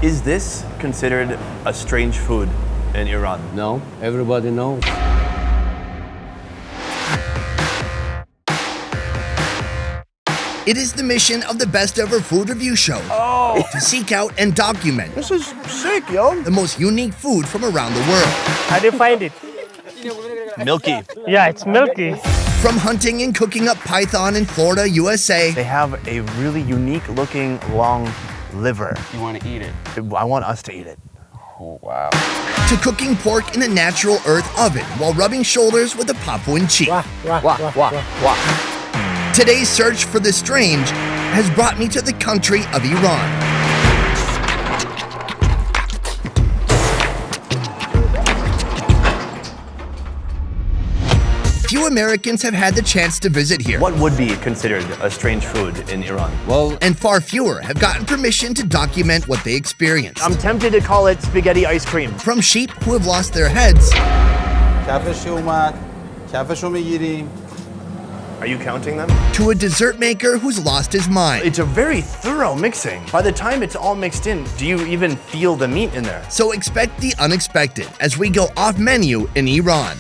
Is this considered a strange food in Iran? No, everybody knows. It is the mission of the Best Ever Food Review Show to seek out and document This is sick, yo. the most unique food from around the world. How do you find it? Milky. Yeah, it's milky. From hunting and cooking up python in Florida, USA, They have a really unique looking long liver. You want to eat it? I want us to eat it. Oh, wow. to cooking pork in a natural earth oven while rubbing shoulders with a Papuan chief. Today's search for the strange has brought me to the country of Iran. Few Americans have had the chance to visit here, What would be considered a strange food in Iran? Well, and far fewer have gotten permission to document what they experienced. I'm tempted to call it spaghetti ice cream. From sheep who have lost their heads Are you counting them? to a dessert maker who's lost his mind. It's a very thorough mixing. By the time it's all mixed in, do you even feel the meat in there? So expect the unexpected as we go off menu in Iran.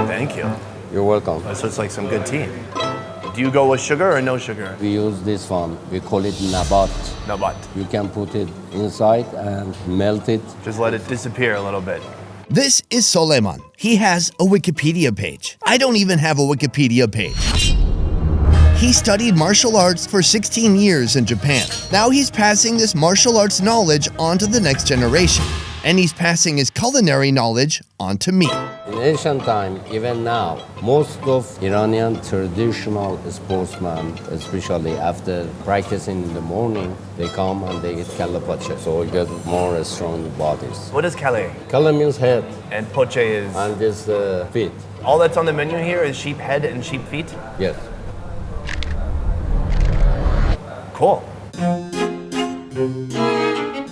Thank you. you're welcome. So it's like some good tea. Do you go with sugar or no sugar? We use this one. We call it nabat. No, but You can put it inside and melt it. just let it disappear a little bit. This is Soleiman. He has a Wikipedia page. I don't even have a Wikipedia page. He studied martial arts for 16 years in Japan. Now he's passing this martial arts knowledge on to the next generation. And he's passing his culinary knowledge on to me. In ancient time, even now, most of Iranian traditional sportsmen, especially after practicing in the morning, they come and they eat KALEH PACHEH, so we get more strong bodies. What is kaleh? KALEH means head, And poche is... and this feet. all that's on the menu here is sheep head and sheep feet? Yes. Cool.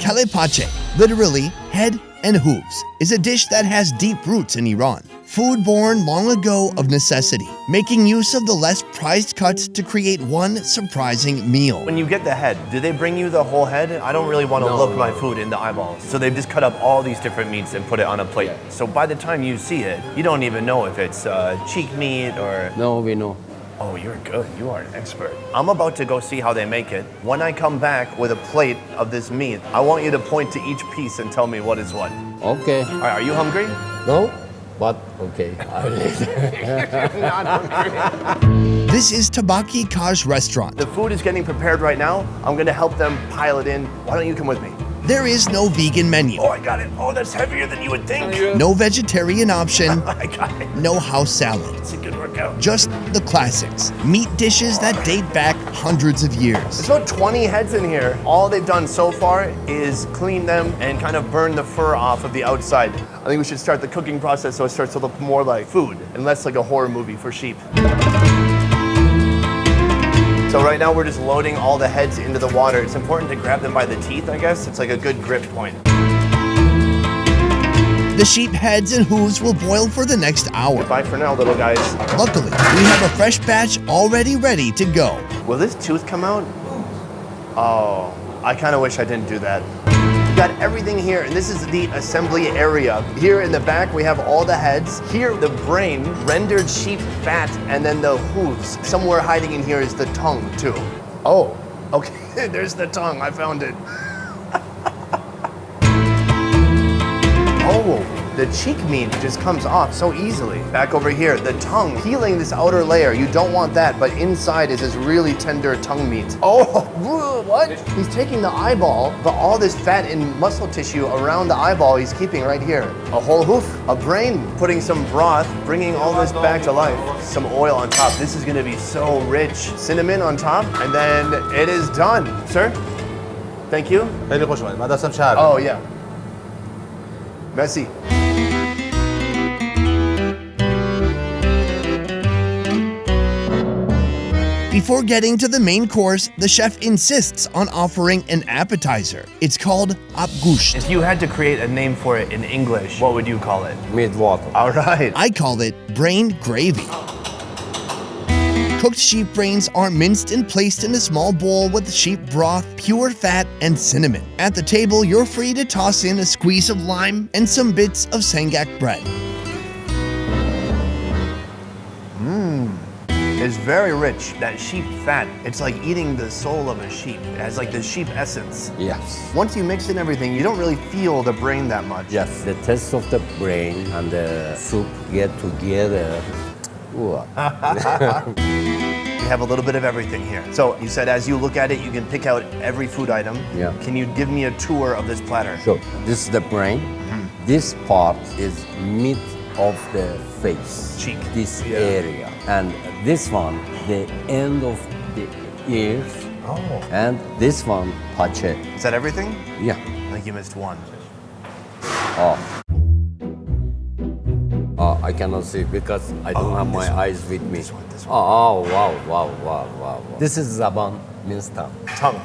KALEH PACHEH, literally head and hooves, is a dish that has deep roots in Iran. Food born long ago of necessity, making use of the less prized cuts to create one surprising meal. When you get the head, do they bring you the whole head? I don't really want to No, look no. my food in the eyeballs. So they've just cut up all these different meats and put it on a plate. So by the time you see it, you don't even know if it's cheek meat or... No, we know. Oh, you're good. You are an expert. I'm about to go see how they make it. When I come back with a plate of this meat, I want you to point to each piece and tell me what is what. Okay. All right, are you hungry? No? But okay. This is TABAKHI Kaj restaurant. The food is getting prepared right now. I'm going to help them pile it in. Why don't you come with me? There is no vegan menu, Oh, I got it. Oh, that's heavier than you would think. no vegetarian option, I got it. no house salad. It's a good workout. Just the classics, meat dishes that date back hundreds of years. There's about 20 heads in here. All they've done so far is clean them and kind of burn the fur off of the outside. I think we should start the cooking process so it starts to look more like food and less like a horror movie for sheep. So right now we're just loading all the heads into the water. It's important to grab them by the teeth, I guess. It's like a good grip point. The sheep heads and hooves will boil for the next hour. Bye for now, little guys. Luckily, we have a fresh batch already ready to go. Will this tooth come out? Oh, I kind of wish I didn't do that. Got everything here, and this is the assembly area. Here in the back, we have all the heads. Here, the brain, rendered sheep fat, and then the hooves. Somewhere hiding in here is the tongue, too. Oh, okay, there's the tongue, I found it. Oh, the cheek meat just comes off so easily. Back over here, the tongue, peeling this outer layer. You don't want that, but inside is this really tender tongue meat. Oh, what? He's taking the eyeball, but all this fat and muscle tissue around the eyeball he's keeping right here. A whole hoof, a brain, putting some broth, bringing all this back to life. Some oil on top. This is gonna be so rich. Cinnamon on top, and then it is done. Sir, thank you. Oh, yeah. Merci. Before getting to the main course, the chef insists on offering an appetizer. It's called Abgoosht. If you had to create a name for it in English, what would you call it? Meat water. All right. I call it brain gravy. Cooked sheep brains are minced and placed in a small bowl with sheep broth, pure fat, and cinnamon. At the table, you're free to toss in a squeeze of lime and some bits of sangak bread. It's very rich. That sheep fat, it's like eating the soul of a sheep. It has like the sheep essence. Yes. Once you mix in everything, you don't really feel the brain that much. Yes. The taste of the brain and the soup get together. Ooh. You have a little bit of everything here. So you said as you look at it, you can pick out every food item. Yeah. Can you give me a tour of this platter? So this is the brain. This part is meat of the face. Cheek. This Yeah. area. And this one, the end of the ears. Oh. And this one, pache. Is that everything? Yeah. I think you missed one. Oh. I cannot see because I don't have my eyes with me. This one. Oh, wow. This is zaban, means tongue. Tongue.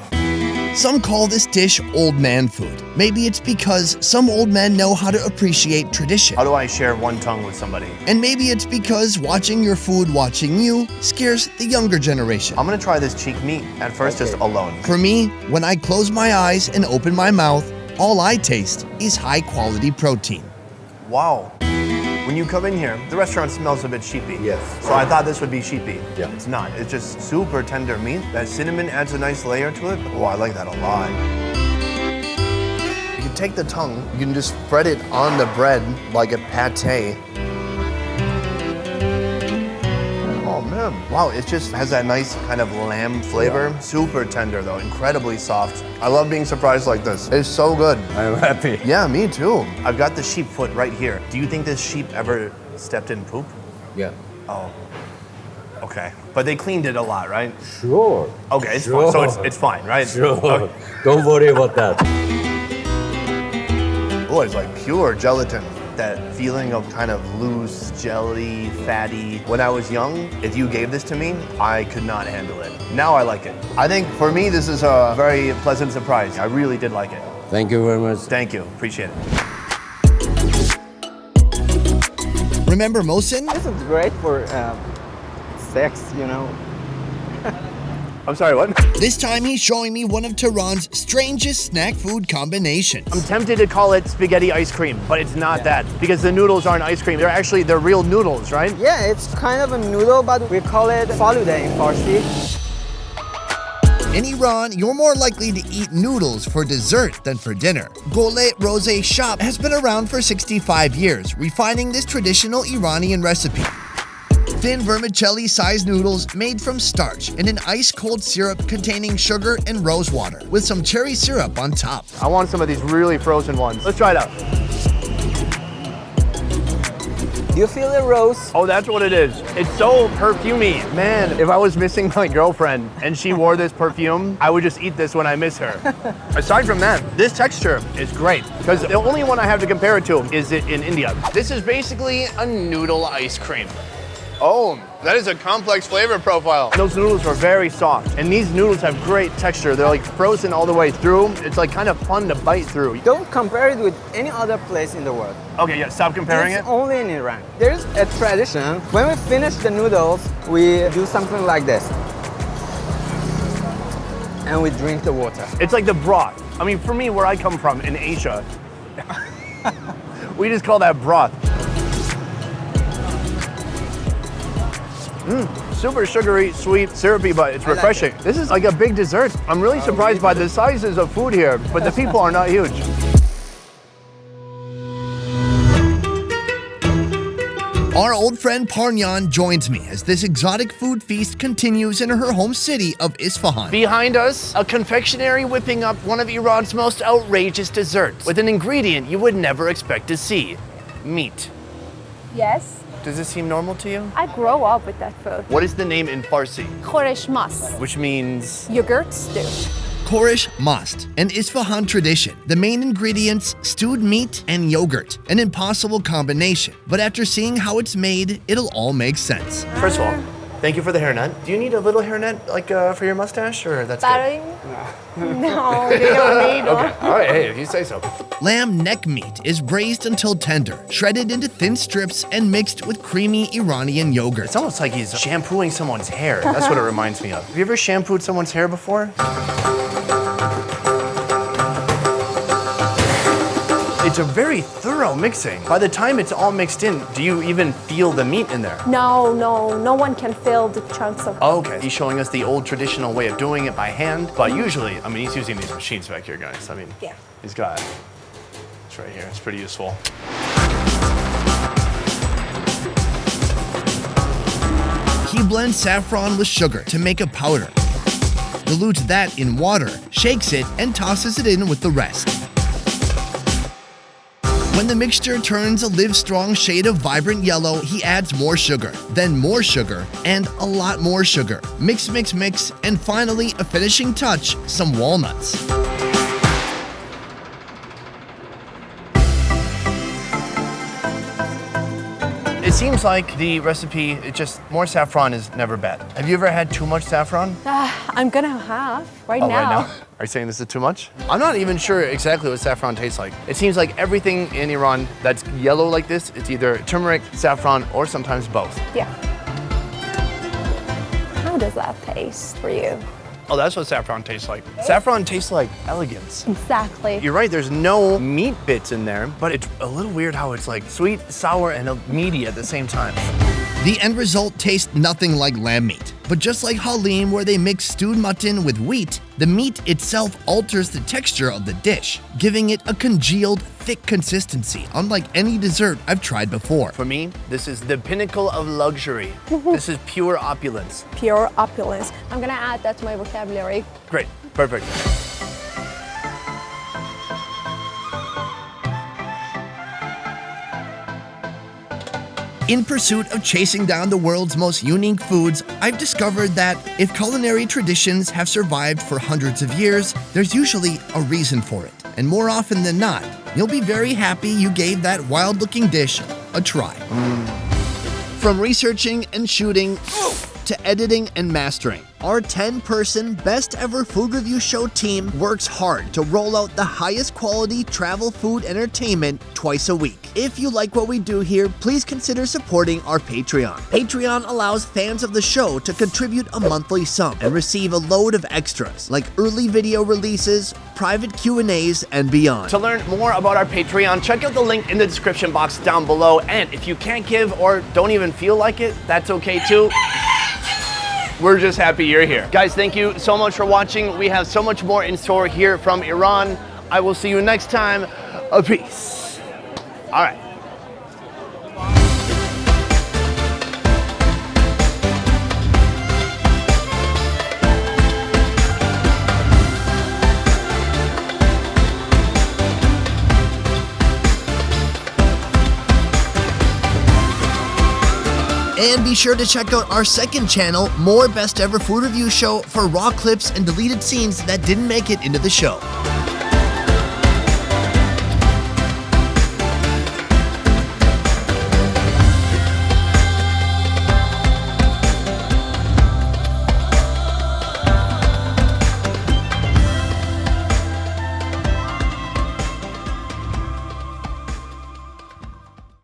Some call this dish old man food. Maybe it's because some old men know how to appreciate tradition. How do I share one tongue with somebody? And maybe it's because watching your food watching you scares the younger generation. I'm gonna try this cheek meat at first, just alone. For me, when I close my eyes and open my mouth, all I taste is high quality protein. Wow. When you come in here, the restaurant smells a bit sheepy. Yes. So I thought this would be sheepy. Yeah. It's not. It's just super tender meat. That cinnamon adds a nice layer to it. Oh, I like that a lot. You can take the tongue, you can just spread it on the bread like a pate. Oh man. Wow, it just has that nice kind of lamb flavor. Yeah. Super tender though, incredibly soft. I love being surprised like this. It's so good. I'm happy. Yeah, me too. I've got the sheep foot right here. Do you think this sheep ever stepped in poop? Yeah. Oh. Okay. But they cleaned it a lot, right? Sure. Okay, it's Sure. fine. So it's fine, right? Sure. Okay. Don't worry about that. Oh, it's like pure gelatin. That feeling of kind of loose, jelly, fatty. When I was young, if you gave this to me, I could not handle it. Now I like it. I think for me, this is a very pleasant surprise. I really did like it. Thank you very much. Thank you. Appreciate it. Remember Mohsen? This is great for sex, you know. I'm sorry, what? This time he's showing me one of Tehran's strangest snack food combinations. I'm tempted to call it spaghetti ice cream, but it's not that because the noodles aren't ice cream. They're real noodles, right? Yeah, it's kind of a noodle, but we call it faluda in Parsi. In Iran, you're more likely to eat noodles for dessert than for dinner. KALEH Rose Shop has been around for 65 years, refining this traditional Iranian recipe. Thin vermicelli-sized noodles made from starch in an ice-cold syrup containing sugar and rose water with some cherry syrup on top. I want some of these really frozen ones. Let's try it out. Do you feel the rose? Oh, that's what it is. It's so perfumey. Man, if I was missing my girlfriend and she wore this perfume, I would just eat this when I miss her. Aside from that, this texture is great because the only one I have to compare it to is it in India. This is basically a noodle ice cream. Oh, that is a complex flavor profile. Those noodles are very soft, and these noodles have great texture. They're like frozen all the way through. It's like kind of fun to bite through. Don't compare it with any other place in the world. Okay, yeah, stop comparing It's it. only in Iran. There's a tradition. When we finish the noodles, we do something like this. And we drink the water. It's like the broth. I mean, for me, where I come from in Asia, we just call that broth. Super sugary, sweet, syrupy, but it's refreshing. This is like a big dessert. I'm really surprised by the sizes of food here, but the people are not huge. Our old friend Parnian joins me as this exotic food feast continues in her home city of Isfahan. Behind us, a confectionery whipping up one of Iran's most outrageous desserts with an ingredient you would never expect to see: meat. Yes, Does this seem normal to you? I grow up with that food. What is the name in Farsi? Cornish Mas, Which means yogurt stew. Cornish Mas, an Isfahan tradition. The main ingredients, stewed meat and yogurt. An impossible combination, but after seeing how it's made, it'll all make sense. First of all, Thank you for the hairnet. Do you need a little hairnet like for your mustache, or that's good? Battering? No, you don't need one. Okay. All right, hey, if you say so. Lamb neck meat is braised until tender, shredded into thin strips, and mixed with creamy Iranian yogurt. It's almost like he's shampooing someone's hair. That's what it reminds me of. Have you ever shampooed someone's hair before? It's a very thorough mixing. By the time it's all mixed in, do you even feel the meat in there? No one can feel the chunks of. Oh, okay. He's showing us the old traditional way of doing it by hand, but usually, I mean, he's using these machines back here, guys. I mean, Yeah. he's got it. It's right here. It's pretty useful. He blends saffron with sugar to make a powder, dilutes that in water, shakes it, and tosses it in with the rest. When the mixture turns a live-strong shade of vibrant yellow, he adds more sugar, then more sugar, and a lot more sugar. Mix, mix, mix, and finally, a finishing touch, some walnuts. It seems like the recipe, more saffron is never bad. Have you ever had too much saffron? I'm gonna have right Oh, now. right now? Are you saying this is too much? I'm not even sure exactly what saffron tastes like. It seems like everything in Iran that's yellow like this, it's either turmeric, saffron, or sometimes both. Yeah. How does that taste for you? Oh, that's what saffron tastes like. Saffron tastes like elegance. Exactly. You're right, there's no meat bits in there, but it's a little weird how it's like sweet, sour, and meaty at the same time. The end result tastes nothing like lamb meat, but just like halim where they mix stewed mutton with wheat, the meat itself alters the texture of the dish, giving it a congealed, thick consistency, unlike any dessert I've tried before. For me, this is the pinnacle of luxury. This is pure opulence. Pure opulence. I'm gonna add that to my vocabulary. Great, perfect. In pursuit of chasing down the world's most unique foods, I've discovered that if culinary traditions have survived for hundreds of years, there's usually a reason for it. And more often than not, you'll be very happy you gave that wild-looking dish a try. From researching and shooting to editing and mastering, our 10-person best ever food review show team works hard to roll out the highest quality travel food entertainment twice a week. If you like what we do here, please consider supporting our Patreon. Patreon allows fans of the show to contribute a monthly sum and receive a load of extras like early video releases, private Q&As, and beyond. To learn more about our Patreon, check out the link in the description box down below. And if you can't give or don't even feel like it, that's okay too. We're just happy you're here. Guys, thank you so much for watching. We have so much more in store here from Iran. I will see you next time. Peace. All right. And be sure to check out our second channel, More Best Ever Food Review Show, for raw clips and deleted scenes that didn't make it into the show.